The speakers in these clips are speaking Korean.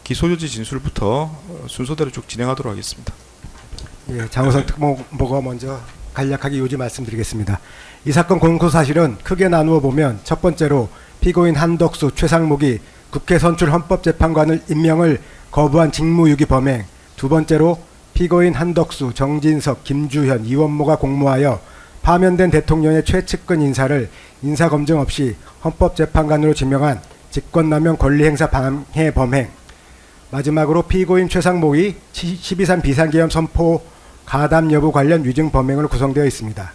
기소유지 진술부터 순서대로 쭉 진행하도록 하겠습니다. 예, 장우석 특보가 먼저 간략하게 요지 말씀드리겠습니다. 이 사건 공소 사실은 크게 나누어 보면 첫 번째로 피고인 한덕수, 최상목이 국회 선출 헌법재판관을 임명을 거부한 직무유기 범행, 두 번째로 피고인 한덕수, 정진석, 김주현, 이원모가 공모하여 파면된 대통령의 최측근 인사를 인사검증 없이 헌법재판관으로 지명한 직권남용 권리행사 방해 범행, 마지막으로 피고인 최상목이 12.3 비상계엄 선포 가담 여부 관련 위증 범행으로 구성되어 있습니다.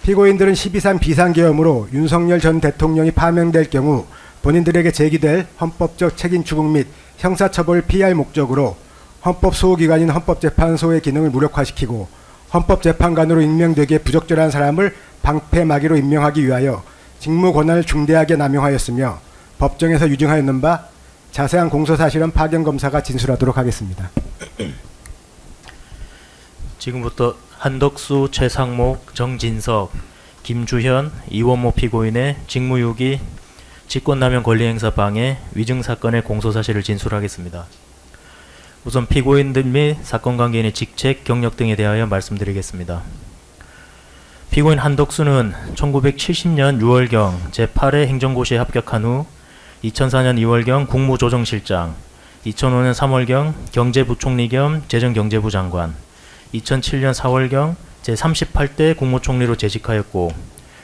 피고인들은 12.3 비상계엄으로 윤석열 전 대통령이 파면될 경우 본인들에게 제기될 헌법적 책임 추궁 및 형사처벌을 피할 목적으로 헌법 소호기관인 헌법재판소의 기능을 무력화시키고 헌법재판관으로 임명되기에 부적절한 사람을 방패막이로 임명하기 위하여 직무 권한을 중대하게 남용하였으며 법정에서 유증하였는 바 자세한 공소사실은 파견검사가 진술하도록 하겠습니다. 지금부터 한덕수, 최상목, 정진석, 김주현, 이원모 피고인의 직무유기, 직권남용 권리행사 방해, 위증 사건의 공소사실을 진술하겠습니다. 우선 피고인들 및 사건 관계인의 직책, 경력 등에 대하여 말씀드리겠습니다. 피고인 한덕수는 1970년 6월경 제8회 행정고시에 합격한 후 2004년 2월경 국무조정실장, 2005년 3월경 경제부총리 겸 재정경제부 장관, 2007년 4월경 제38대 국무총리로 재직하였고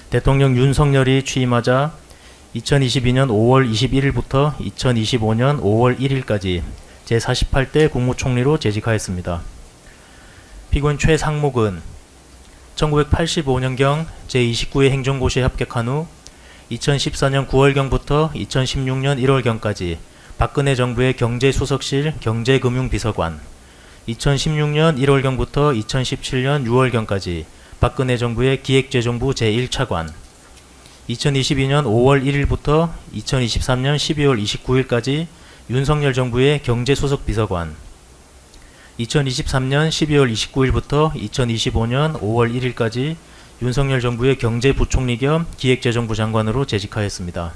대통령 윤석열이 취임하자 2022년 5월 21일부터 2025년 5월 1일까지 제48대 국무총리로 재직하였습니다. 피고인 최상목은 1985년경 제29회 행정고시에 합격한 후 2014년 9월경부터 2016년 1월경까지 박근혜 정부의 경제수석실 경제금융비서관, 2016년 1월경부터 2017년 6월경까지 박근혜 정부의 기획재정부 제1차관, 2022년 5월 1일부터 2023년 12월 29일까지 윤석열 정부의 경제수석비서관, 2023년 12월 29일부터 2025년 5월 1일까지 윤석열 정부의 경제부총리 겸 기획재정부 장관으로 재직하였습니다.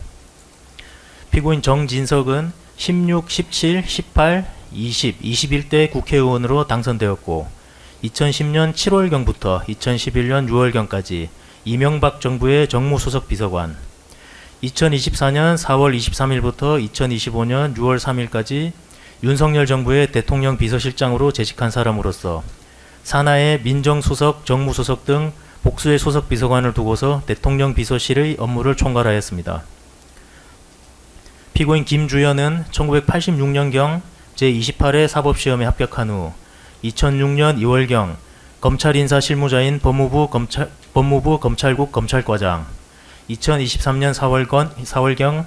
피고인 정진석은 16, 17, 18, 20, 21대 국회의원으로 당선되었고 2010년 7월경부터 2011년 6월경까지 이명박 정부의 정무수석 비서관, 2024년 4월 23일부터 2025년 6월 3일까지 윤석열 정부의 대통령 비서실장으로 재직한 사람으로서 산하의 민정수석, 정무수석 등 복수의 수석 비서관을 두고서 대통령 비서실의 업무를 총괄하였습니다. 피고인 김주현은 1986년경 제28회 사법시험에 합격한 후 2006년 2월경 검찰 인사 실무자인 법무부 검찰국 검찰과장, 2023년 4월경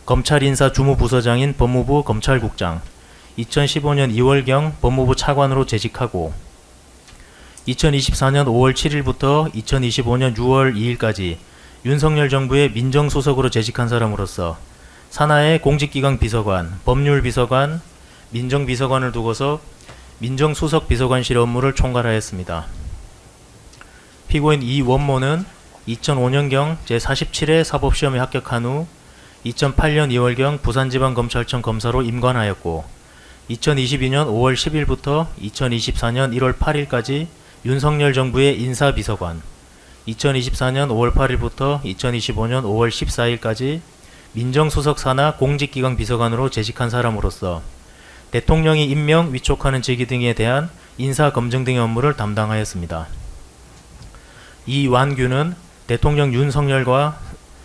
검찰 인사 주무부서장인 법무부 검찰국장, 2015년 2월경 법무부 차관으로 재직하고 2024년 5월 7일부터 2025년 6월 2일까지 윤석열 정부의 민정수석으로 재직한 사람으로서 산하의 공직기강 비서관, 법률비서관, 민정비서관을 두고서 민정수석 비서관실 업무를 총괄하였습니다. 피고인 이원모는 2005년경 제47회 사법시험에 합격한 후 2008년 2월경 부산지방검찰청 검사로 임관하였고 2022년 5월 10일부터 2024년 1월 8일까지 윤석열 정부의 인사비서관, 2024년 5월 8일부터 2025년 5월 14일까지 민정수석 산하 공직기강 비서관으로 재직한 사람으로서 대통령이 임명, 위촉하는 직위 등에 대한 인사검증 등의 업무를 담당하였습니다. 이완규는 대통령 윤석열과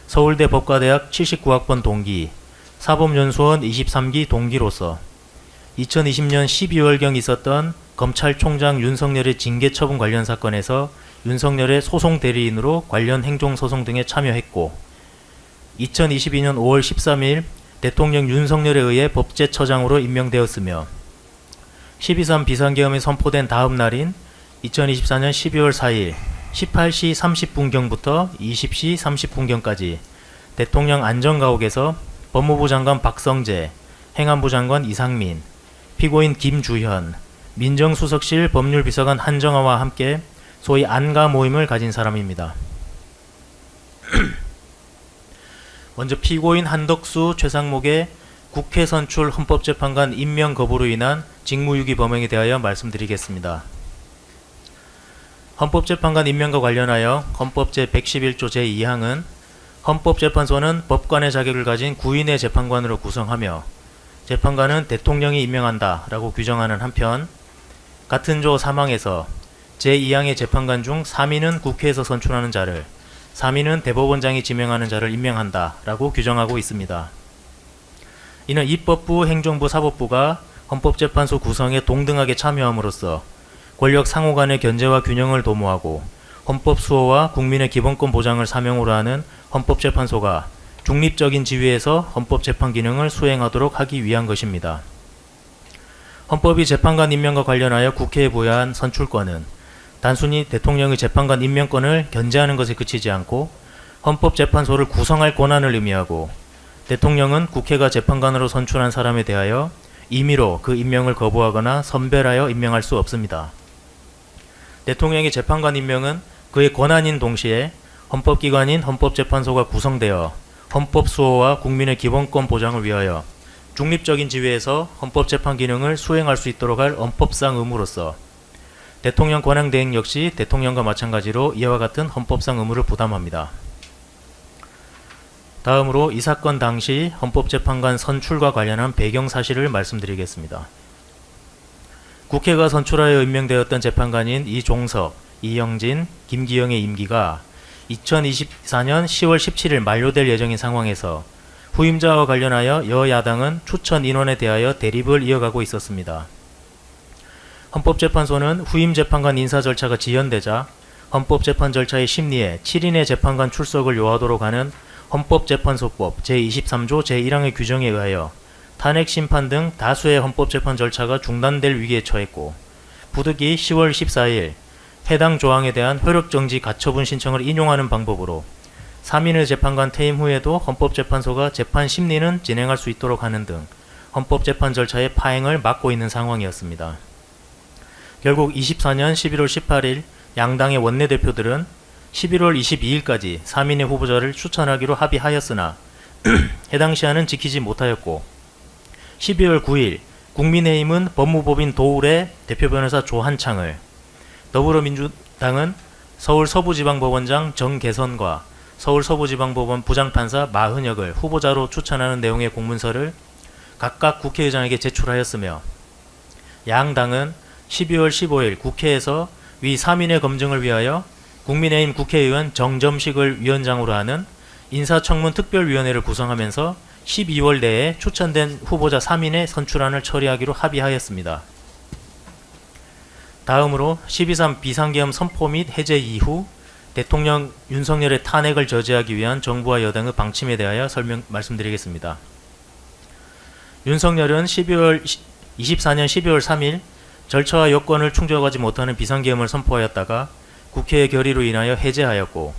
서울대 법과대학 79학번 동기, 사법연수원 23기 동기로서 2020년 12월경 있었던 검찰총장 윤석열의 징계 처분 관련 사건에서 윤석열의 소송 대리인으로 관련 행정소송 등에 참여했고 2022년 5월 13일 대통령 윤석열에 의해 법제처장으로 임명되었으며 12.3 비상계엄이 선포된 다음 날인 2024년 12월 4일 18시 30분경부터 20시 30분경까지 대통령 안전가옥에서 법무부 장관 박성재, 행안부 장관 이상민, 피고인 김주현, 민정수석실 법률비서관 한정아와 함께 소위 안가 모임을 가진 사람입니다. 먼저 피고인 한덕수, 최상목의 국회 선출 헌법재판관 임명 거부로 인한 직무유기 범행에 대하여 말씀드리겠습니다. 헌법재판관 임명과 관련하여 헌법 제111조 제2항은 헌법재판소는 법관의 자격을 가진 구인의 재판관으로 구성하며 재판관은 대통령이 임명한다 라고 규정하는 한편 같은 조 3항에서 제2항의 재판관 중 3인은 국회에서 선출하는 자를 3인은 대법원장이 지명하는 자를 임명한다 라고 규정하고 있습니다. 이는 입법부, 행정부, 사법부가 헌법재판소 구성에 동등하게 참여함으로써 권력 상호 간의 견제와 균형을 도모하고 헌법 수호와 국민의 기본권 보장을 사명으로 하는 헌법재판소가 중립적인 지위에서 헌법재판 기능을 수행하도록 하기 위한 것입니다. 헌법이 재판관 임명과 관련하여 국회에 부여한 선출권은 단순히 대통령의 재판관 임명권을 견제하는 것에 그치지 않고 헌법재판소를 구성할 권한을 의미하고 대통령은 국회가 재판관으로 선출한 사람에 대하여 임의로 그 임명을 거부하거나 선별하여 임명할 수 없습니다. 대통령의 재판관 임명은 그의 권한인 동시에 헌법기관인 헌법재판소가 구성되어 헌법 수호와 국민의 기본권 보장을 위하여 중립적인 지위에서 헌법재판 기능을 수행할 수 있도록 할 헌법상 의무로서 대통령 권한대행 역시 대통령과 마찬가지로 이와 같은 헌법상 의무를 부담합니다. 다음으로 이 사건 당시 헌법재판관 선출과 관련한 배경 사실을 말씀드리겠습니다. 국회가 선출하여 임명되었던 재판관인 이종석, 이영진, 김기영의 임기가 2024년 10월 17일 만료될 예정인 상황에서 후임자와 관련하여 여야당은 추천 인원에 대하여 대립을 이어가고 있었습니다. 헌법재판소는 후임 재판관 인사 절차가 지연되자 헌법재판 절차의 심리에 7인의 재판관 출석을 요하도록 하는 헌법재판소법 제23조 제1항의 규정에 의하여 탄핵 심판 등 다수의 헌법재판 절차가 중단될 위기에 처했고 부득이 10월 14일 해당 조항에 대한 효력정지 가처분 신청을 인용하는 방법으로 3인의 재판관 퇴임 후에도 헌법재판소가 재판 심리는 진행할 수 있도록 하는 등 헌법재판 절차의 파행을 막고 있는 상황이었습니다. 결국 24년 11월 18일 양당의 원내대표들은 11월 22일까지 3인의 후보자를 추천하기로 합의하였으나 해당 시한은 지키지 못하였고 12월 9일 국민의힘은 법무법인 도울의 대표 변호사 조한창을, 더불어민주당은 서울 서부지방법원장 정계선과 서울 서부지방법원 부장판사 마흔혁을 후보자로 추천하는 내용의 공문서를 각각 국회의장에게 제출하였으며 양당은 12월 15일 국회에서 위 3인의 검증을 위하여 국민의힘 국회의원 정점식을 위원장으로 하는 인사청문 특별위원회를 구성하면서 12월 내에 추천된 후보자 3인의 선출안을 처리하기로 합의하였습니다. 다음으로 12.3 비상계엄 선포 및 해제 이후 대통령 윤석열의 탄핵을 저지하기 위한 정부와 여당의 방침에 대하여 말씀드리겠습니다. 윤석열은 24년 12월 3일 절차와 요건을 충족하지 못하는 비상계엄을 선포하였다가 국회의 결의로 인하여 해제하였고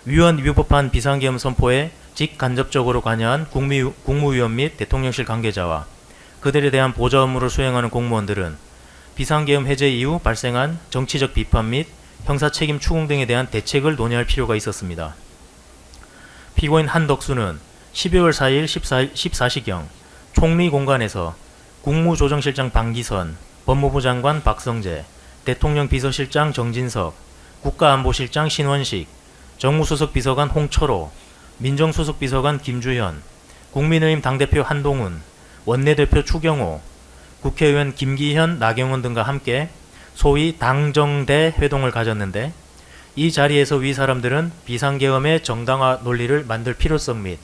위헌 위법한 비상계엄 선포에 직간접적으로 관여한 국무위원 및 대통령실 관계자와 그들에 대한 보좌 업무를 수행하는 공무원들은 비상계엄 해제 이후 발생한 정치적 비판 및 형사책임 추궁 등에 대한 대책을 논의할 필요가 있었습니다. 피고인 한덕수는 12월 4일 14시경 총리 공간에서 국무조정실장 방기선, 법무부 장관 박성재, 대통령 비서실장 정진석, 국가안보실장 신원식, 정무수석 비서관 홍철호, 민정수석 비서관 김주현, 국민의힘 당대표 한동훈, 원내대표 추경호, 국회의원 김기현, 나경원 등과 함께 소위 당정대 회동을 가졌는데 이 자리에서 위 사람들은 비상계엄의 정당화 논리를 만들 필요성 및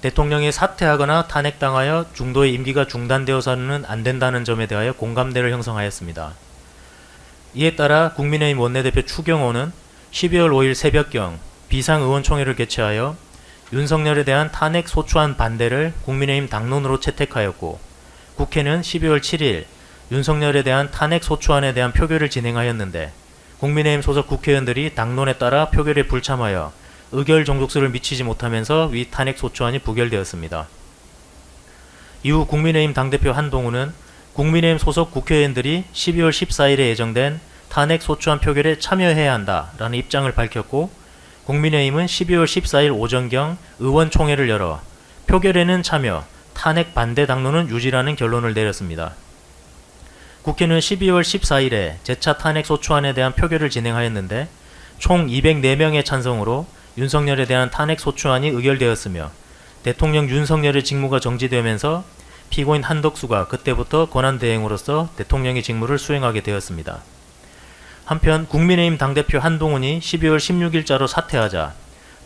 대통령이 사퇴하거나 탄핵당하여 중도의 임기가 중단되어서는 안 된다는 점에 대하여 공감대를 형성하였습니다. 이에 따라 국민의힘 원내대표 추경호는 12월 5일 새벽경 비상의원총회를 개최하여 윤석열에 대한 탄핵 소추안 반대를 국민의힘 당론으로 채택하였고 국회는 12월 7일 윤석열에 대한 탄핵 소추안에 대한 표결을 진행하였는데 국민의힘 소속 국회의원들이 당론에 따라 표결에 불참하여 의결 종족수를 미치지 못하면서 위 탄핵 소추안이 부결되었습니다. 이후 국민의힘 당대표 한동훈은 국민의힘 소속 국회의원들이 12월 14일에 예정된 탄핵 소추안 표결에 참여해야 한다라는 입장을 밝혔고 국민의힘은 12월 14일 오전경 의원총회를 열어 표결에는 참여, 탄핵 반대 당론은 유지라는 결론을 내렸습니다. 국회는 12월 14일에 재차 탄핵 소추안에 대한 표결을 진행하였는데 총 204명의 찬성으로 윤석열에 대한 탄핵 소추안이 의결되었으며 대통령 윤석열의 직무가 정지되면서 피고인 한덕수가 그때부터 권한대행으로서 대통령의 직무를 수행하게 되었습니다. 한편 국민의힘 당대표 한동훈이 12월 16일자로 사퇴하자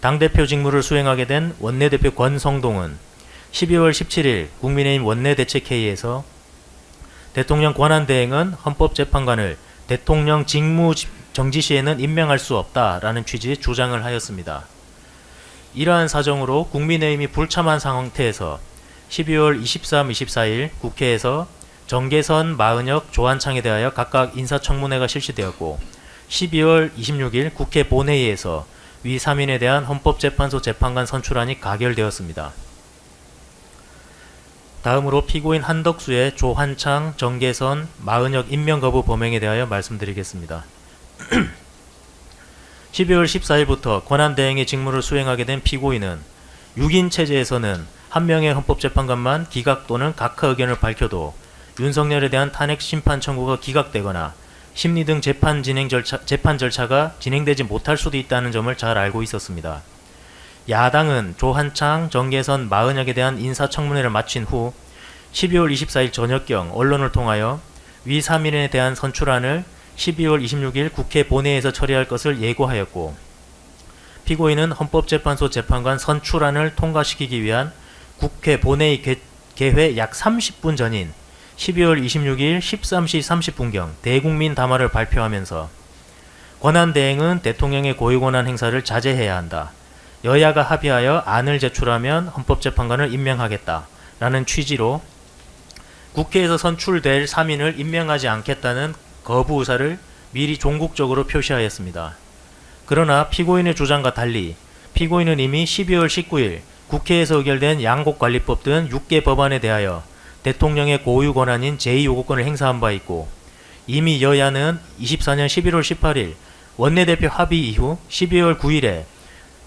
당대표 직무를 수행하게 된 원내대표 권성동은 12월 17일 국민의힘 원내대책회의에서 대통령 권한대행은 헌법재판관을 대통령 직무 정지 시에는 임명할 수 없다라는 취지의 주장을 하였습니다. 이러한 사정으로 국민의힘이 불참한 상태에서 12월 23, 24일 국회에서 정계선, 마은혁, 조한창에 대하여 각각 인사청문회가 실시되었고 12월 26일 국회 본회의에서 위 3인에 대한 헌법재판소 재판관 선출안이 가결되었습니다. 다음으로 피고인 한덕수의 조한창, 정계선, 마은혁 임명 거부 범행에 대하여 말씀드리겠습니다. 12월 14일부터 권한대행의 직무를 수행하게 된 피고인은 6인 체제에서는 한 명의 헌법재판관만 기각 또는 각하 의견을 밝혀도 윤석열에 대한 탄핵 심판 청구가 기각되거나 심리 등 재판 절차가 진행되지 못할 수도 있다는 점을 잘 알고 있었습니다. 야당은 조한창, 정계선, 마은혁에 대한 인사청문회를 마친 후 12월 24일 저녁경 언론을 통하여 위 3인에 대한 선출안을 12월 26일 국회 본회의에서 처리할 것을 예고하였고 피고인은 헌법재판소 재판관 선출안을 통과시키기 위한 국회 본회의 개회 약 30분 전인 12월 26일 13시 30분경 대국민 담화를 발표하면서 권한대행은 대통령의 고유권한 행사를 자제해야 한다. 여야가 합의하여 안을 제출하면 헌법재판관을 임명하겠다. 라는 취지로 국회에서 선출될 3인을 임명하지 않겠다는 거부 의사를 미리 종국적으로 표시하였습니다. 그러나 피고인의 주장과 달리 피고인은 이미 12월 19일 국회에서 의결된 양곡관리법 등 6개 법안에 대하여 대통령의 고유 권한인 제2요구권을 행사한 바 있고 이미 여야는 24년 11월 18일 원내대표 합의 이후 12월 9일에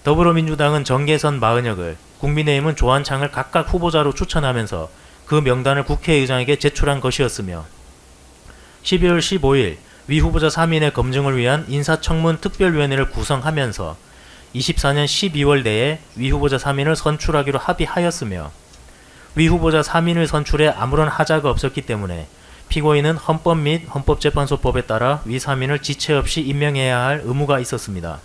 더불어민주당은 정계선, 마은혁을 국민의힘은 조한창을 각각 후보자로 추천하면서 그 명단을 국회의장에게 제출한 것이었으며 12월 15일 위 후보자 3인의 검증을 위한 인사청문 특별위원회를 구성하면서 24년 12월 내에 위 후보자 3인을 선출하기로 합의하였으며 위 후보자 3인을 선출에 아무런 하자가 없었기 때문에 피고인은 헌법 및 헌법재판소법에 따라 위 3인을 지체 없이 임명해야 할 의무가 있었습니다.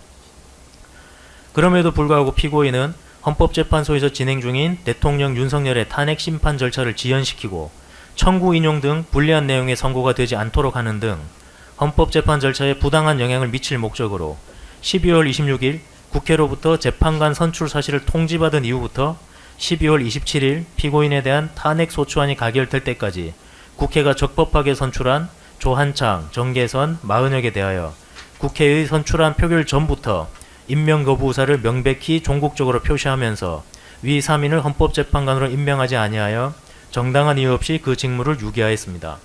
그럼에도 불구하고 피고인은 헌법재판소에서 진행 중인 대통령 윤석열의 탄핵 심판 절차를 지연시키고 청구 인용 등 불리한 내용의 선고가 되지 않도록 하는 등 헌법재판 절차에 부당한 영향을 미칠 목적으로 12월 26일 국회로부터 재판관 선출 사실을 통지받은 이후부터 12월 27일 피고인에 대한 탄핵 소추안이 가결될 때까지 국회가 적법하게 선출한 조한창, 정계선, 마은혁에 대하여 국회의 선출안 표결 전부터 임명 거부 의사를 명백히 종국적으로 표시하면서 위 3인을 헌법재판관으로 임명하지 아니하여 정당한 이유 없이 그 직무를 유기하였습니다.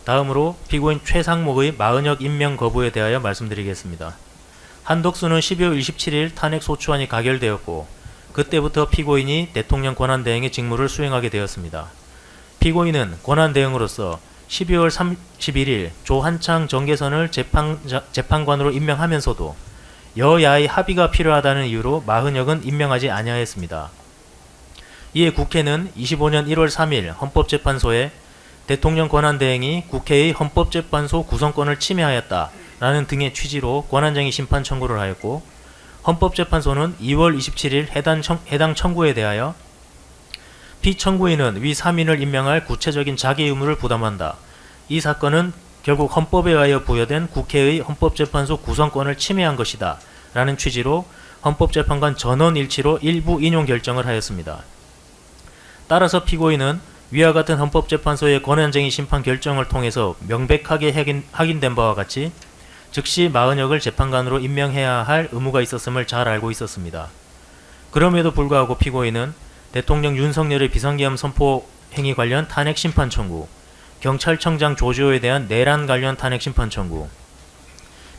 다음으로 피고인 최상목의 마은혁 임명 거부에 대하여 말씀드리겠습니다. 한덕수는 12월 27일 탄핵 소추안이 가결되었고 그때부터 피고인이 대통령 권한대행의 직무를 수행하게 되었습니다. 피고인은 권한대행으로서 12월 31일 조한창, 정계선을 재판관으로 임명하면서도 여야의 합의가 필요하다는 이유로 마은혁은 임명하지 아니하였습니다. 이에 국회는 25년 1월 3일 헌법재판소에 대통령 권한대행이 국회의 헌법재판소 구성권을 침해하였다라는 등의 취지로 권한쟁의 심판 청구를 하였고 헌법재판소는 2월 27일 해당 청구에 대하여 피청구인은 위 3인을 임명할 구체적인 자기 의무를 부담한다. 이 사건은 결국 헌법에 의하여 부여된 국회의 헌법재판소 구성권을 침해한 것이다. 라는 취지로 헌법재판관 전원일치로 일부 인용 결정을 하였습니다. 따라서 피고인은 위와 같은 헌법재판소의 권한쟁의 심판 결정을 통해서 명백하게 확인된 바와 같이 즉시 마은혁을 재판관으로 임명해야 할 의무가 있었음을 잘 알고 있었습니다. 그럼에도 불구하고 피고인은 대통령 윤석열의 비상계엄 선포 행위 관련 탄핵 심판 청구, 경찰청장 조지호에 대한 내란 관련 탄핵 심판 청구,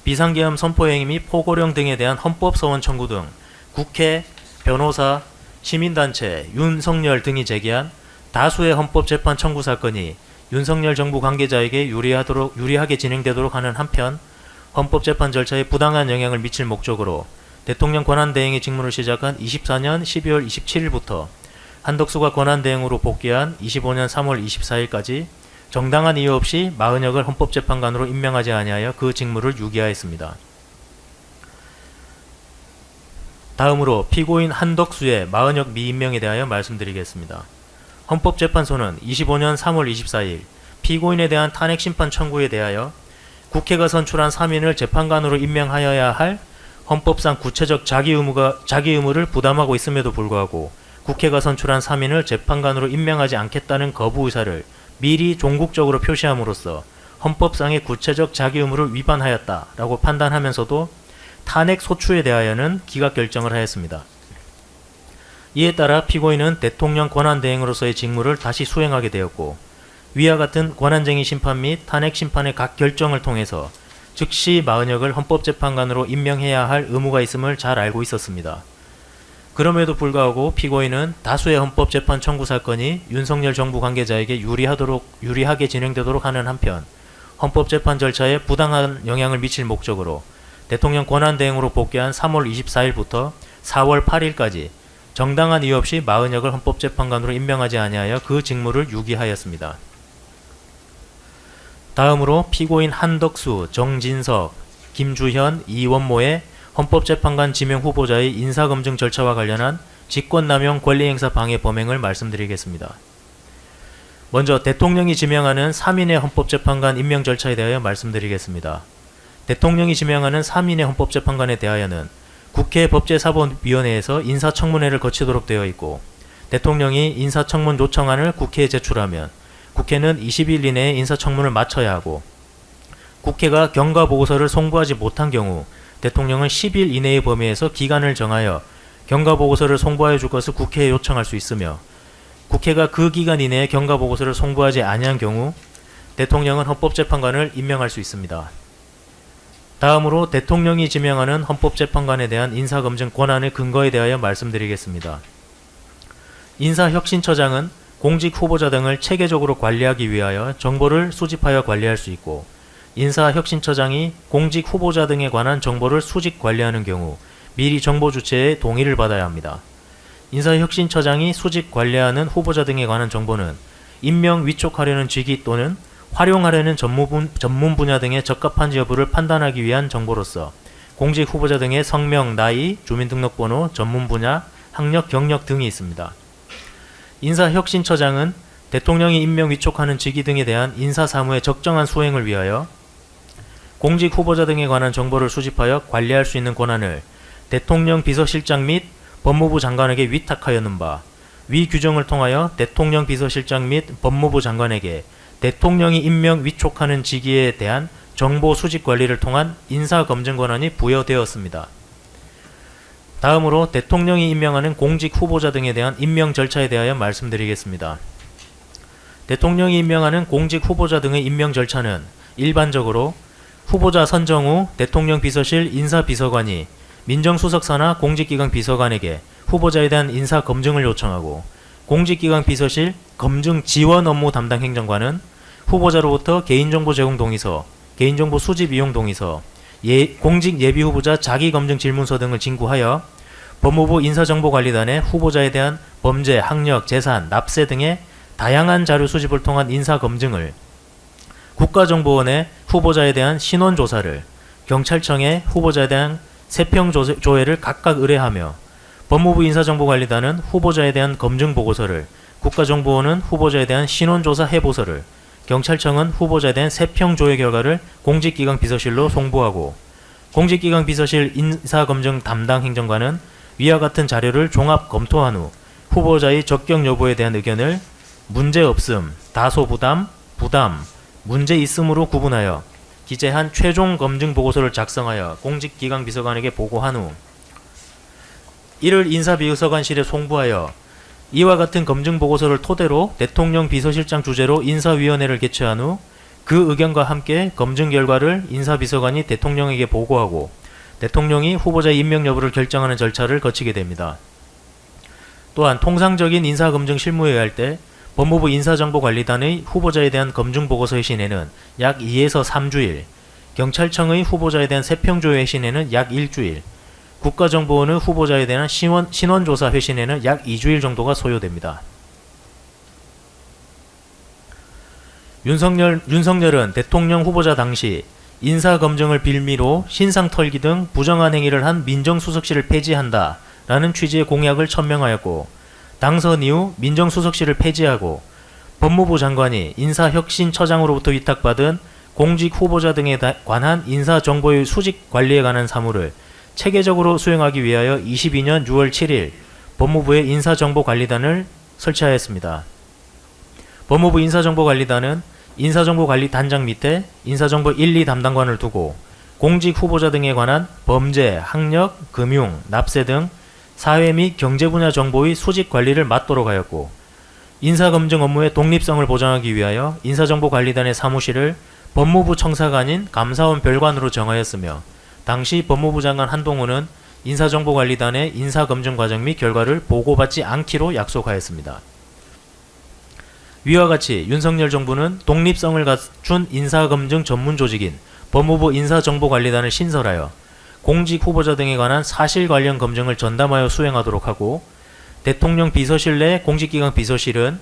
비상계엄 선포 행위 및 포고령 등에 대한 헌법 소원 청구 등 국회, 변호사, 시민단체, 윤석열 등이 제기한 다수의 헌법재판 청구 사건이 윤석열 정부 관계자에게 유리하게 진행되도록 하는 한편 헌법재판 절차에 부당한 영향을 미칠 목적으로 대통령 권한대행의 직무를 시작한 24년 12월 27일부터 한덕수가 권한대행으로 복귀한 25년 3월 24일까지 정당한 이유 없이 마은혁을 헌법재판관으로 임명하지 아니하여 그 직무를 유기하였습니다. 다음으로 피고인 한덕수의 마은혁 미임명에 대하여 말씀드리겠습니다. 헌법재판소는 25년 3월 24일 피고인에 대한 탄핵심판 청구에 대하여 국회가 선출한 3인을 재판관으로 임명하여야 할 헌법상 구체적 자기 의무를 부담하고 있음에도 불구하고 국회가 선출한 3인을 재판관으로 임명하지 않겠다는 거부 의사를 미리 종국적으로 표시함으로써 헌법상의 구체적 자기 의무를 위반하였다라고 판단하면서도 탄핵 소추에 대하여는 기각 결정을 하였습니다. 이에 따라 피고인은 대통령 권한대행으로서의 직무를 다시 수행하게 되었고 위와 같은 권한쟁의 심판 및 탄핵 심판의 각 결정을 통해서 즉시 마은혁을 헌법재판관으로 임명해야 할 의무가 있음을 잘 알고 있었습니다. 그럼에도 불구하고 피고인은 다수의 헌법재판 청구 사건이 윤석열 정부 관계자에게 유리하게 진행되도록 하는 한편 헌법재판 절차에 부당한 영향을 미칠 목적으로 대통령 권한대행으로 복귀한 3월 24일부터 4월 8일까지 정당한 이유 없이 마은혁을 헌법재판관으로 임명하지 아니하여 그 직무를 유기하였습니다. 다음으로 피고인 한덕수, 정진석, 김주현, 이원모의 헌법재판관 지명 후보자의 인사검증 절차와 관련한 직권남용 권리행사 방해 범행을 말씀드리겠습니다. 먼저 대통령이 지명하는 3인의 헌법재판관 임명 절차에 대하여 말씀드리겠습니다. 대통령이 지명하는 3인의 헌법재판관에 대하여는 국회 법제사법위원회에서 인사청문회를 거치도록 되어 있고 대통령이 인사청문 요청안을 국회에 제출하면 국회는 20일 이내에 인사청문을 마쳐야 하고 국회가 경과보고서를 송부하지 못한 경우 대통령은 10일 이내의 범위에서 기간을 정하여 경과보고서를 송부하여 줄 것을 국회에 요청할 수 있으며 국회가 그 기간 이내에 경과보고서를 송부하지 아니한 경우 대통령은 헌법재판관을 임명할 수 있습니다. 다음으로 대통령이 지명하는 헌법재판관에 대한 인사검증 권한의 근거에 대하여 말씀드리겠습니다. 인사혁신처장은 공직 후보자 등을 체계적으로 관리하기 위하여 정보를 수집하여 관리할 수 있고 인사혁신처장이 공직 후보자 등에 관한 정보를 수집 관리하는 경우 미리 정보 주체의 동의를 받아야 합니다. 인사혁신처장이 수집 관리하는 후보자 등에 관한 정보는 임명 위촉하려는 직위 또는 활용하려는 전문 분야 등에 적합한지 여부를 판단하기 위한 정보로서 공직 후보자 등의 성명, 나이, 주민등록번호, 전문 분야, 학력, 경력 등이 있습니다. 인사혁신처장은 대통령이 임명 위촉하는 직위 등에 대한 인사사무의 적정한 수행을 위하여 공직 후보자 등에 관한 정보를 수집하여 관리할 수 있는 권한을 대통령 비서실장 및 법무부 장관에게 위탁하였는 바, 위 규정을 통하여 대통령 비서실장 및 법무부 장관에게 대통령이 임명 위촉하는 직위에 대한 정보 수집 관리를 통한 인사검증 권한이 부여되었습니다. 다음으로 대통령이 임명하는 공직 후보자 등에 대한 임명 절차에 대하여 말씀드리겠습니다. 대통령이 임명하는 공직 후보자 등의 임명 절차는 일반적으로 후보자 선정 후 대통령 비서실 인사비서관이 민정수석사나 공직기강 비서관에게 후보자에 대한 인사검증을 요청하고 공직기강 비서실 검증 지원 업무 담당 행정관은 후보자로부터 개인정보 제공 동의서, 개인정보 수집 이용 동의서, 공직 예비후보자 자기검증 질문서 등을 진구하여 법무부 인사정보관리단에 후보자에 대한 범죄, 학력, 재산, 납세 등의 다양한 자료 수집을 통한 인사검증을, 국가정보원에 후보자에 대한 신원조사를, 경찰청에 후보자에 대한 세평조회를 각각 의뢰하며 법무부 인사정보관리단은 후보자에 대한 검증보고서를, 국가정보원은 후보자에 대한 신원조사 해보서를, 경찰청은 후보자에 대한 세평조회 결과를 공직기강 비서실로 송부하고 공직기강 비서실 인사검증 담당 행정관은 위와 같은 자료를 종합 검토한 후 후보자의 적격 여부에 대한 의견을 문제없음, 다소부담, 부담, 문제 있음으로 구분하여 기재한 최종 검증 보고서를 작성하여 공직기강 비서관에게 보고한 후 이를 인사비서관실에 송부하여 이와 같은 검증 보고서를 토대로 대통령 비서실장 주재로 인사위원회를 개최한 후 그 의견과 함께 검증 결과를 인사비서관이 대통령에게 보고하고 대통령이 후보자의 임명 여부를 결정하는 절차를 거치게 됩니다. 또한 통상적인 인사검증 실무에 의할 때 법무부 인사정보관리단의 후보자에 대한 검증보고서 회신에는 약 2에서 3주일, 경찰청의 후보자에 대한 세평조회 회신에는 약 일주일, 국가정보원의 후보자에 대한 신원조사 회신에는 약 2주일 정도가 소요됩니다. 윤석열은 대통령 후보자 당시 인사검증을 빌미로 신상털기 등 부정한 행위를 한 민정수석실을 폐지한다 라는 취지의 공약을 천명하였고, 당선 이후 민정수석실을 폐지하고 법무부 장관이 인사혁신처장으로부터 위탁받은 공직 후보자 등에 관한 인사정보의 수직 관리에 관한 사무를 체계적으로 수행하기 위하여 22년 6월 7일 법무부의 인사정보관리단을 설치하였습니다. 법무부 인사정보관리단은 인사정보관리단장 밑에 인사정보 1, 2 담당관을 두고 공직 후보자 등에 관한 범죄, 학력, 금융, 납세 등 사회 및 경제 분야 정보의 수직 관리를 맡도록 하였고, 인사검증 업무의 독립성을 보장하기 위하여 인사정보관리단의 사무실을 법무부 청사관인 감사원 별관으로 정하였으며, 당시 법무부 장관 한동훈은 인사정보관리단의 인사검증 과정 및 결과를 보고받지 않기로 약속하였습니다. 위와 같이 윤석열 정부는 독립성을 갖춘 인사검증 전문조직인 법무부 인사정보관리단을 신설하여 공직 후보자 등에 관한 사실 관련 검증을 전담하여 수행하도록 하고, 대통령 비서실 내 공직기관 비서실은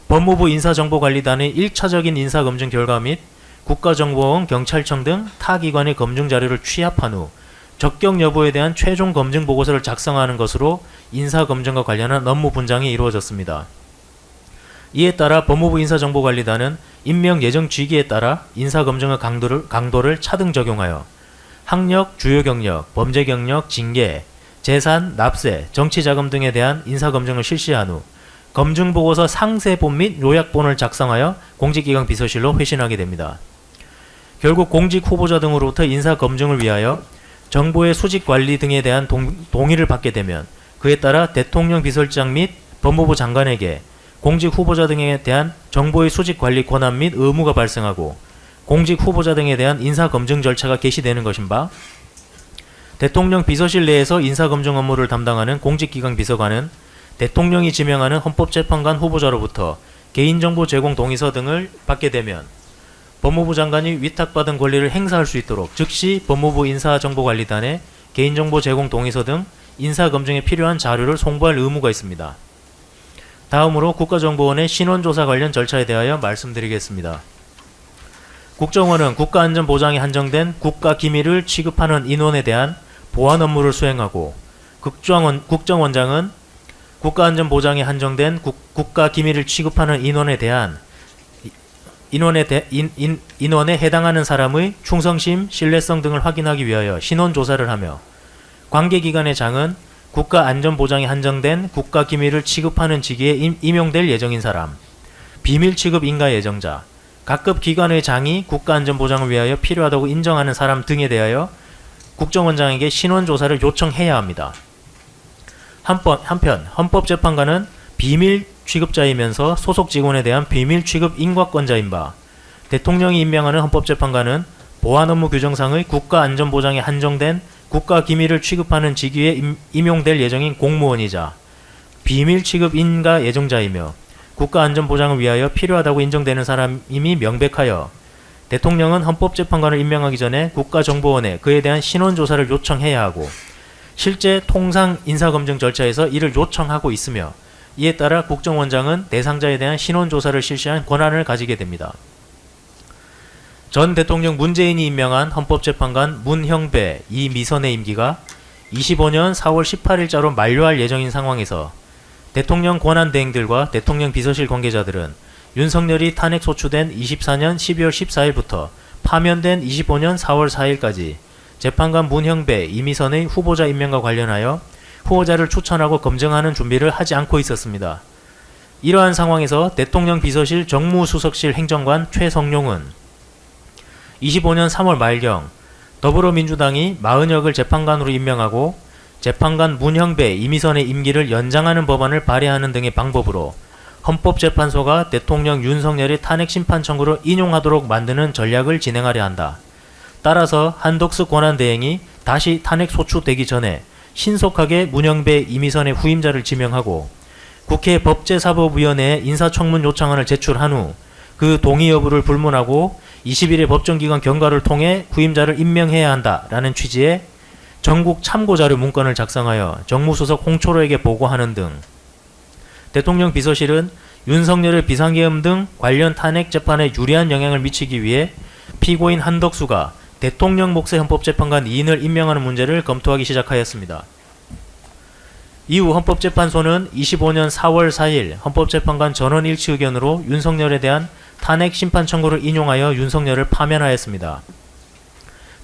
법무부 인사정보관리단의 1차적인 인사검증 결과 및 국가정보원, 경찰청 등 타 기관의 검증 자료를 취합한 후 적격 여부에 대한 최종 검증 보고서를 작성하는 것으로 인사검증과 관련한 업무 분장이 이루어졌습니다. 이에 따라 법무부 인사정보관리단은 임명 예정 직위에 따라 인사검증의 강도를 차등 적용하여 학력, 주요 경력, 범죄 경력, 징계, 재산, 납세, 정치자금 등에 대한 인사검증을 실시한 후 검증보고서 상세본 및 요약본을 작성하여 공직기강 비서실로 회신하게 됩니다. 결국 공직 후보자 등으로부터 인사검증을 위하여 정보의 수직관리 등에 대한 동의를 받게 되면 그에 따라 대통령 비서실장 및 법무부 장관에게 공직 후보자 등에 대한 정보의 수직관리 권한 및 의무가 발생하고, 공직 후보자 등에 대한 인사검증 절차가 개시되는 것인 바, 대통령 비서실 내에서 인사검증 업무를 담당하는 공직기강 비서관은 대통령이 지명하는 헌법재판관 후보자로부터 개인정보 제공 동의서 등을 받게 되면 법무부 장관이 위탁받은 권리를 행사할 수 있도록 즉시 법무부 인사정보관리단에 개인정보 제공 동의서 등 인사검증에 필요한 자료를 송부할 의무가 있습니다. 다음으로 국가정보원의 신원조사 관련 절차에 대하여 말씀드리겠습니다. 국정원은 국가안전보장에 한정된 국가기밀을 취급하는 인원에 대한 보안 업무를 수행하고, 국정원장은 국가안전보장에 한정된 국가기밀을 취급하는 인원에 해당하는 사람의 충성심, 신뢰성 등을 확인하기 위하여 신원조사를 하며, 관계기관의 장은 국가안전보장에 한정된 국가기밀을 취급하는 직위에 임용될 예정인 사람, 비밀 취급 인가 예정자, 각급 기관의 장이 국가안전보장을 위하여 필요하다고 인정하는 사람 등에 대하여 국정원장에게 신원조사를 요청해야 합니다. 한편 헌법재판관은 비밀 취급자이면서 소속 직원에 대한 비밀 취급 인과권자인 바, 대통령이 임명하는 헌법재판관은 보안 업무 규정상의 국가안전보장에 한정된 국가기밀을 취급하는 직위에 임용될 예정인 공무원이자 비밀 취급 인가 예정자이며 국가안전보장을 위하여 필요하다고 인정되는 사람임이 명백하여 대통령은 헌법재판관을 임명하기 전에 국가정보원에 그에 대한 신원조사를 요청해야 하고, 실제 통상 인사검증 절차에서 이를 요청하고 있으며, 이에 따라 국정원장은 대상자에 대한 신원조사를 실시한 권한을 가지게 됩니다. 전 대통령 문재인이 임명한 헌법재판관 문형배, 이미선의 임기가 25년 4월 18일자로 만료할 예정인 상황에서 대통령 권한대행들과 대통령 비서실 관계자들은 윤석열이 탄핵소추된 24년 12월 14일부터 파면된 25년 4월 4일까지 재판관 문형배, 이미선의 후보자 임명과 관련하여 후보자를 추천하고 검증하는 준비를 하지 않고 있었습니다. 이러한 상황에서 대통령 비서실 정무수석실 행정관 최성룡은 25년 3월 말경 더불어민주당이 마은혁을 재판관으로 임명하고 재판관 문형배, 이미선의 임기를 연장하는 법안을 발의하는 등의 방법으로 헌법재판소가 대통령 윤석열의 탄핵심판 청구를 인용하도록 만드는 전략을 진행하려 한다. 따라서 한덕수 권한대행이 다시 탄핵소추되기 전에 신속하게 문형배, 이미선의 후임자를 지명하고 국회 법제사법위원회에 인사청문 요청안을 제출한 후 그 동의 여부를 불문하고 20일의 법정기관 경과를 통해 후임자를 임명해야 한다라는 취지의 전국 참고자료 문건을 작성하여 정무수석 홍초로에게 보고하는 등 대통령 비서실은 윤석열의 비상계엄 등 관련 탄핵 재판에 유리한 영향을 미치기 위해 피고인 한덕수가 대통령 몫의 헌법재판관 2인을 임명하는 문제를 검토하기 시작하였습니다. 이후 헌법재판소는 25년 4월 4일 헌법재판관 전원 일치 의견으로 윤석열에 대한 탄핵 심판 청구를 인용하여 윤석열을 파면하였습니다.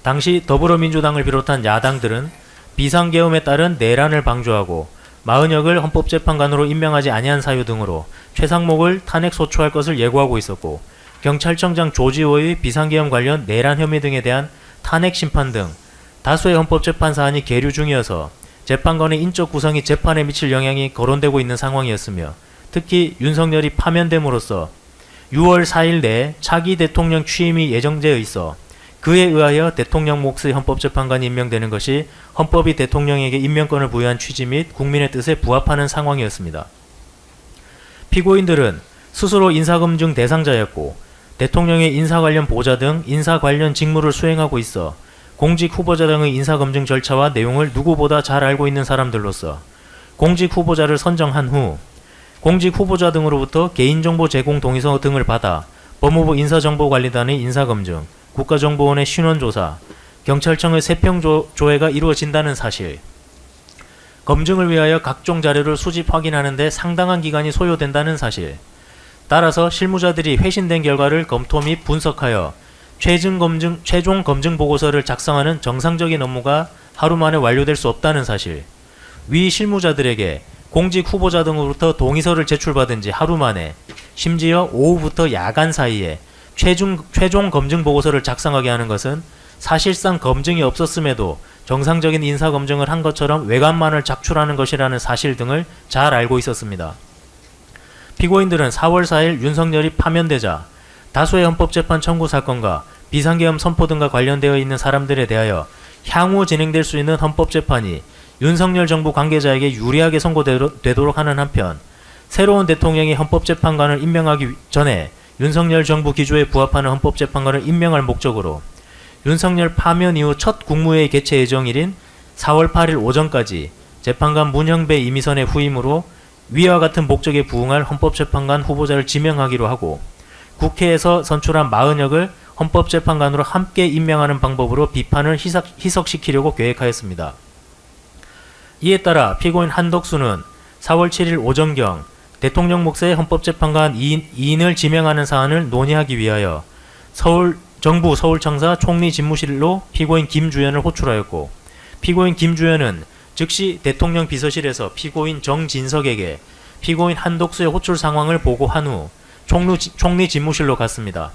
당시 더불어민주당을 비롯한 야당들은 비상계엄에 따른 내란을 방조하고 마은혁을 헌법재판관으로 임명하지 아니한 사유 등으로 최상목을 탄핵 소추할 것을 예고하고 있었고, 경찰청장 조지호의 비상계엄 관련 내란 혐의 등에 대한 탄핵 심판 등 다수의 헌법재판 사안이 계류 중이어서 재판관의 인적 구성이 재판에 미칠 영향이 거론되고 있는 상황이었으며, 특히 윤석열이 파면됨으로써 6월 4일 내에 차기 대통령 취임이 예정되어 있어 그에 의하여 대통령 몫의 헌법재판관이 임명되는 것이 헌법이 대통령에게 임명권을 부여한 취지 및 국민의 뜻에 부합하는 상황이었습니다. 피고인들은 스스로 인사검증 대상자였고 대통령의 인사 관련 보좌 등 인사 관련 직무를 수행하고 있어 공직 후보자 등의 인사검증 절차와 내용을 누구보다 잘 알고 있는 사람들로서 공직 후보자를 선정한 후 공직 후보자 등으로부터 개인정보 제공 동의서 등을 받아 법무부 인사정보관리단의 인사검증, 국가정보원의 신원조사, 경찰청의 세평조회가 이루어진다는 사실, 검증을 위하여 각종 자료를 수집 확인하는 데 상당한 기간이 소요된다는 사실, 따라서 실무자들이 회신된 결과를 검토 및 분석하여 최종 검증 보고서를 작성하는 정상적인 업무가 하루 만에 완료될 수 없다는 사실, 위 실무자들에게 공직 후보자 등으로부터 동의서를 제출받은 지 하루 만에, 심지어 오후부터 야간 사이에 최종 검증 보고서를 작성하게 하는 것은 사실상 검증이 없었음에도 정상적인 인사검증을 한 것처럼 외관만을 작출하는 것이라는 사실 등을 잘 알고 있었습니다. 피고인들은 4월 4일 윤석열이 파면되자 다수의 헌법재판 청구 사건과 비상계엄 선포 등과 관련되어 있는 사람들에 대하여 향후 진행될 수 있는 헌법재판이 윤석열 정부 관계자에게 유리하게 선고되도록 하는 한편, 새로운 대통령이 헌법재판관을 임명하기 전에 윤석열 정부 기조에 부합하는 헌법재판관을 임명할 목적으로 윤석열 파면 이후 첫 국무회의 개최 예정일인 4월 8일 오전까지 재판관 문형배 임의선의 후임으로 위와 같은 목적에 부응할 헌법재판관 후보자를 지명하기로 하고, 국회에서 선출한 마은혁을 헌법재판관으로 함께 임명하는 방법으로 비판을 희석시키려고 계획하였습니다. 이에 따라 피고인 한덕수는 4월 7일 오전경 대통령 몫의 헌법재판관 2인을 지명하는 사안을 논의하기 위하여 정부 서울청사 총리집무실로 피고인 김주현을 호출하였고, 피고인 김주현은 즉시 대통령 비서실에서 피고인 정진석에게 피고인 한덕수의 호출 상황을 보고한 후 총리집무실로 갔습니다.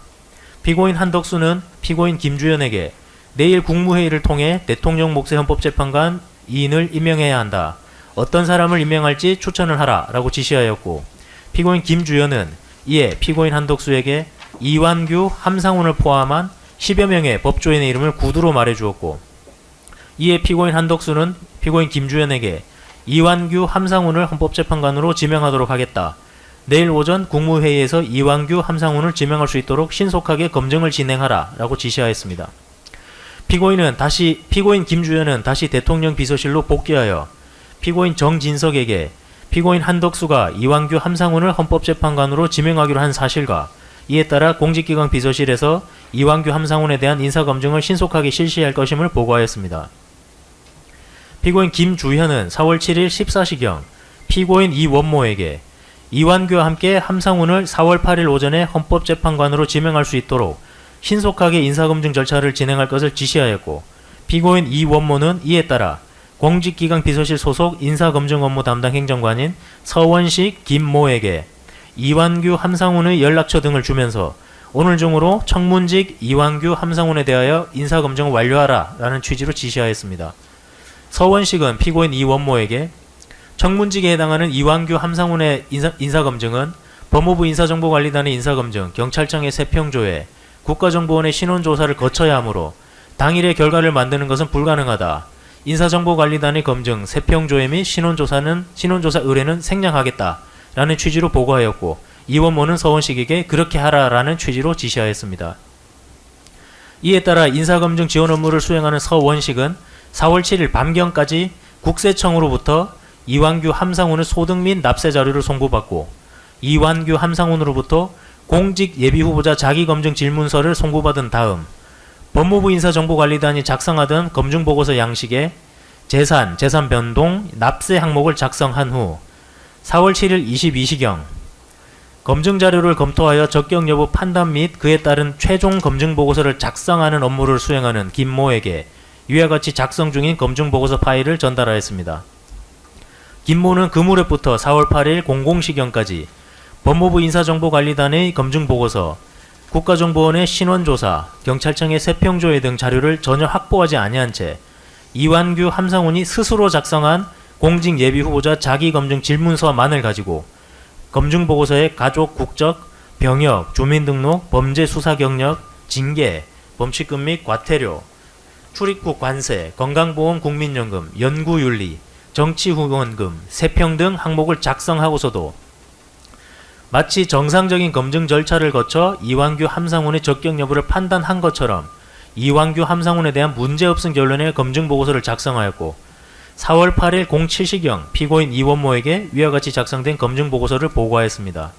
피고인 한덕수는 피고인 김주현에게 내일 국무회의를 통해 대통령 몫의 헌법재판관 2인을 임명해야 한다, 어떤 사람을 임명할지 추천을 하라 라고 지시하였고, 피고인 김주현은 이에 피고인 한덕수에게 이완규, 함상훈을 포함한 10여 명의 법조인의 이름을 구두로 말해주었고, 이에 피고인 한덕수는 피고인 김주현에게 이완규, 함상훈을 헌법재판관으로 지명하도록 하겠다, 내일 오전 국무회의에서 이완규, 함상훈을 지명할 수 있도록 신속하게 검증을 진행하라 라고 지시하였습니다. 피고인 김주현은 다시 대통령 비서실로 복귀하여 피고인 정진석에게 피고인 한덕수가 이완규, 함상훈을 헌법재판관으로 지명하기로 한 사실과 이에 따라 공직기관 비서실에서 이완규, 함상훈에 대한 인사검증을 신속하게 실시할 것임을 보고하였습니다. 피고인 김주현은 4월 7일 14시경 피고인 이원모에게 이완규와 함께 함상훈을 4월 8일 오전에 헌법재판관으로 지명할 수 있도록 신속하게 인사검증 절차를 진행할 것을 지시하였고, 피고인 이원모는 이에 따라 공직기강 비서실 소속 인사검증 업무 담당 행정관인 서원식 김모에게 이완규, 함상훈의 연락처 등을 주면서 오늘 중으로 청문직 이완규, 함상훈에 대하여 인사검증을 완료하라 라는 취지로 지시하였습니다. 서원식은 피고인 이원모에게 청문직에 해당하는 이완규, 함상훈의 인사검증은 법무부 인사정보관리단의 인사검증, 경찰청의 세평조회, 국가정보원의 신원조사를 거쳐야 하므로 당일의 결과를 만드는 것은 불가능하다. 인사정보관리단의 검증, 세평조회 및 신원조사 의뢰는 생략하겠다 라는 취지로 보고하였고 이원모는 서원식에게 그렇게 하라라는 취지로 지시하였습니다. 이에 따라 인사검증 지원 업무를 수행하는 서원식은 4월 7일 밤경까지 국세청으로부터 이완규 함상훈의 소득 및 납세 자료를 송부받고 이완규 함상훈으로부터 공직 예비후보자 자기검증 질문서를 송부받은 다음 법무부 인사정보관리단이 작성하던 검증보고서 양식에 재산, 재산 변동, 납세 항목을 작성한 후 4월 7일 22시경 검증자료를 검토하여 적격 여부 판단 및 그에 따른 최종 검증보고서를 작성하는 업무를 수행하는 김모에게 위와 같이 작성 중인 검증보고서 파일을 전달하였습니다. 김모는 그 무렵부터 4월 8일 00시경까지 법무부 인사정보관리단의 검증보고서, 국가정보원의 신원조사, 경찰청의 세평조회 등 자료를 전혀 확보하지 아니한 채 이완규 함상훈이 스스로 작성한 공직예비후보자 자기검증 질문서만을 가지고 검증보고서에 가족, 국적, 병역, 주민등록, 범죄수사 경력, 징계, 범칙금 및 과태료, 출입국 관세, 건강보험 국민연금, 연구윤리, 정치후원금, 세평 등 항목을 작성하고서도 마치 정상적인 검증 절차를 거쳐 이완규 함상훈의 적격 여부를 판단한 것처럼 이완규 함상훈에 대한 문제없음 결론의 검증보고서를 작성하였고 4월 8일 07시경 피고인 이원모에게 위와 같이 작성된 검증보고서를 보고하였습니다.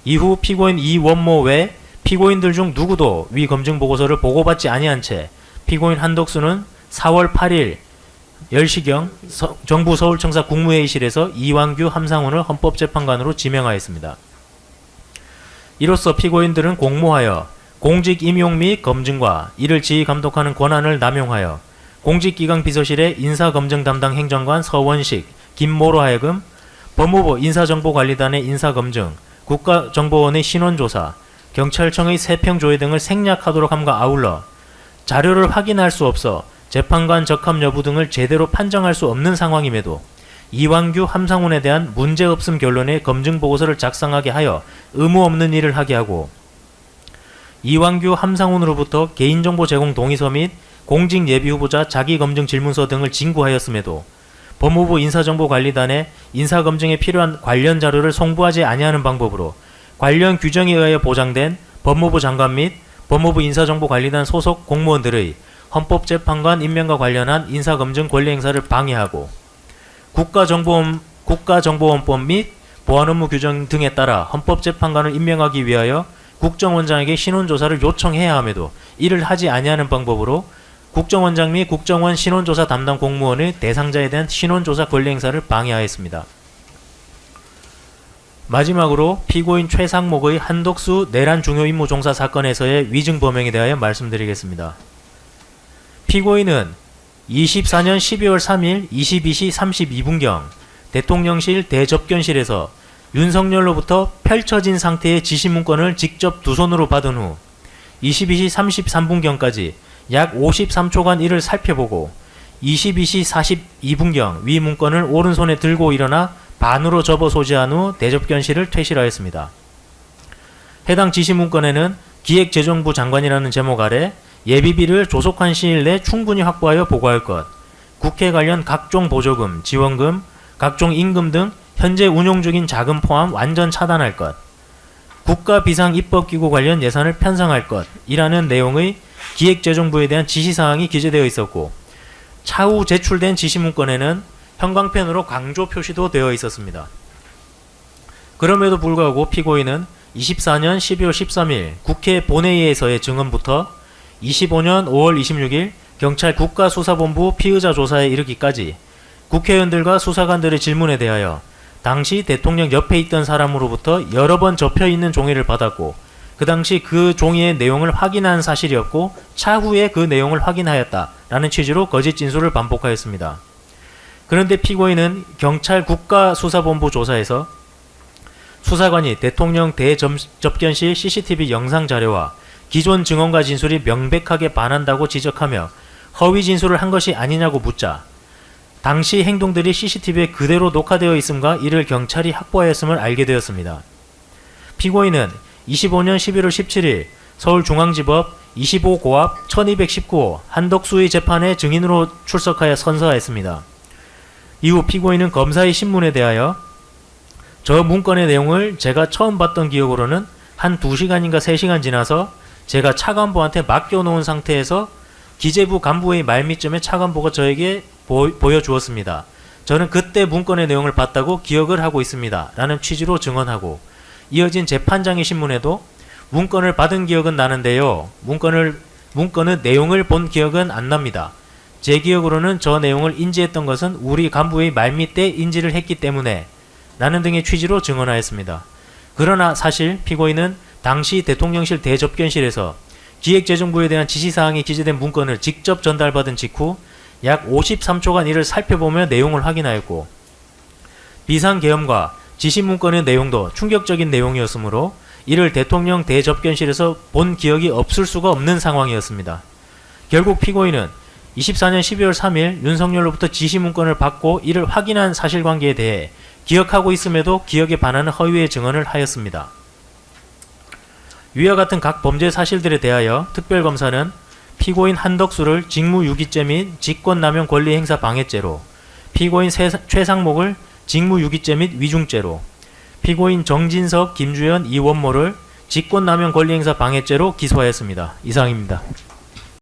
이후 피고인 이원모 외 피고인들 중 누구도 위 검증보고서를 보고받지 아니한 채 피고인 한덕수는 4월 8일 10시경 정부 서울청사 국무회의실에서 이완규 함상훈을 헌법재판관으로 지명하였습니다. 이로써 피고인들은 공모하여 공직 임용 및 검증과 이를 지휘 감독하는 권한을 남용하여 공직기강 비서실의 인사검증 담당 행정관 서원식, 김모로 하여금 법무부 인사정보관리단의 인사검증, 국가정보원의 신원조사, 경찰청의 세평조회 등을 생략하도록 함과 아울러 자료를 확인할 수 없어 재판관 적합 여부 등을 제대로 판정할 수 없는 상황임에도 이완규 함상훈에 대한 문제없음 결론의 검증보고서를 작성하게 하여 의무 없는 일을 하게 하고 이완규 함상훈으로부터 개인정보 제공 동의서 및 공직 예비후보자 자기검증 질문서 등을 진구하였음에도 법무부 인사정보관리단에 인사검증에 필요한 관련 자료를 송부하지 아니하는 방법으로 관련 규정에 의하여 보장된 법무부 장관 및 법무부 인사정보관리단 소속 공무원들의 헌법재판관 임명과 관련한 인사검증 권리행사를 방해하고 국가정보원법 및 보안업무 규정 등에 따라 헌법재판관을 임명하기 위하여 국정원장에게 신원조사를 요청해야 함에도 이를 하지 아니하는 방법으로 국정원장 및 국정원 신원조사 담당 공무원의 대상자에 대한 신원조사 권리행사를 방해하였습니다. 마지막으로 피고인 최상목의 한덕수 내란 중요임무 종사 사건에서의 위증 범행에 대하여 말씀드리겠습니다. 피고인은 24년 12월 3일 22시 32분경 대통령실 대접견실에서 윤석열로부터 펼쳐진 상태의 지시문건을 직접 두 손으로 받은 후 22시 33분경까지 약 53초간 이를 살펴보고 22시 42분경 위 문건을 오른손에 들고 일어나 반으로 접어 소지한 후 대접견실을 퇴실하였습니다. 해당 지시문건에는 기획재정부 장관이라는 제목 아래 예비비를 조속한 시일 내 충분히 확보하여 보고할 것, 국회 관련 각종 보조금, 지원금, 각종 임금 등 현재 운용 중인 자금 포함 완전 차단할 것, 국가 비상 입법기구 관련 예산을 편성할 것 이라는 내용의 기획재정부에 대한 지시사항이 기재되어 있었고 차후 제출된 지시문건에는 형광펜으로 강조 표시도 되어 있었습니다. 그럼에도 불구하고 피고인은 24년 12월 13일 국회 본회의에서의 증언부터 25년 5월 26일 경찰 국가수사본부 피의자 조사에 이르기까지 국회의원들과 수사관들의 질문에 대하여 당시 대통령 옆에 있던 사람으로부터 여러 번 접혀있는 종이를 받았고 그 당시 그 종이의 내용을 확인한 사실이 없고 차후에 그 내용을 확인하였다라는 취지로 거짓 진술을 반복하였습니다. 그런데 피고인은 경찰 국가수사본부 조사에서 수사관이 대통령 대접견실 CCTV 영상 자료와 기존 증언과 진술이 명백하게 반한다고 지적하며 허위 진술을 한 것이 아니냐고 묻자 당시 행동들이 CCTV에 그대로 녹화되어 있음과 이를 경찰이 확보하였음을 알게 되었습니다. 피고인은 25년 11월 17일 서울중앙지법 25고압 1219호 한덕수의 재판에 증인으로 출석하여 선서하였습니다. 이후 피고인은 검사의 신문에 대하여 저 문건의 내용을 제가 처음 봤던 기억으로는 한 2시간인가 3시간 지나서 제가 차관보한테 맡겨놓은 상태에서 기재부 간부의 말미점에 차관보가 저에게 보여주었습니다. 저는 그때 문건의 내용을 봤다고 기억을 하고 있습니다. 라는 취지로 증언하고, 이어진 재판장의 신문에도 문건을 받은 기억은 나는데요. 문건의 내용을 본 기억은 안 납니다. 제 기억으로는 저 내용을 인지했던 것은 우리 간부의 말미 때 인지를 했기 때문에 라는 등의 취지로 증언하였습니다. 그러나 사실 피고인은 당시 대통령실 대접견실에서 기획재정부에 대한 지시사항이 기재된 문건을 직접 전달받은 직후 약 53초간 이를 살펴보며 내용을 확인하였고, 비상계엄과 지시문건의 내용도 충격적인 내용이었으므로 이를 대통령 대접견실에서 본 기억이 없을 수가 없는 상황이었습니다. 결국 피고인은 24년 12월 3일 윤석열로부터 지시문건을 받고 이를 확인한 사실관계에 대해 기억하고 있음에도 기억에 반하는 허위의 증언을 하였습니다. 위와 같은 각 범죄 사실들에 대하여 특별검사는 피고인 한덕수를 직무유기죄 및 직권남용 권리행사 방해죄로, 피고인 최상목을 직무유기죄 및 위중죄로, 피고인 정진석, 김주현, 이원모를 직권남용 권리행사 방해죄로 기소하였습니다. 이상입니다.